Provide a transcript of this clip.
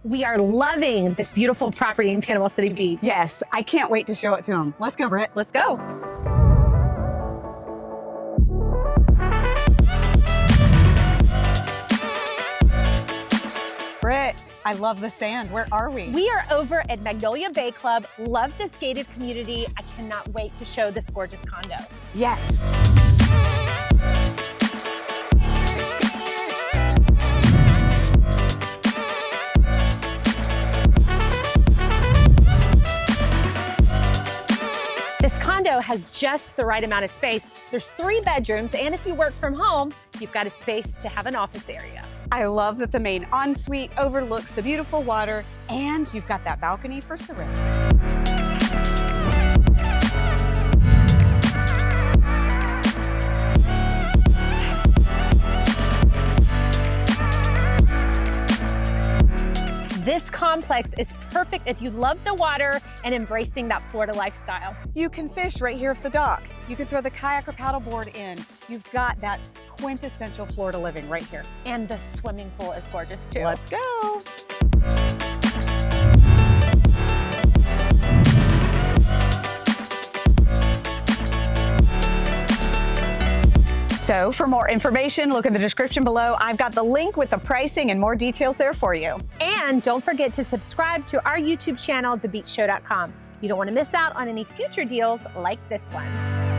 We are loving this beautiful property in Panama City Beach. Yes, I can't wait to show it to them. Let's go, Britt. Let's go. Britt, I love the sand. Where are we? We are over at Magnolia Bay Club. Love this gated community. I cannot wait to show this gorgeous condo. Yes. This condo has just the right amount of space. There's 3 bedrooms, and if you work from home, you've got a space to have an office area. I love that the main ensuite overlooks the beautiful water, and you've got that balcony for serene. This complex is perfect if you love the water and embracing that Florida lifestyle. You can fish right here off the dock. You can throw the kayak or paddleboard in. You've got that quintessential Florida living right here. And the swimming pool is gorgeous too. Let's go. So for more information, look in the description below. I've got the link with the pricing and more details there for you. And don't forget to subscribe to our YouTube channel, thebeachshow.com. You don't want to miss out on any future deals like this one.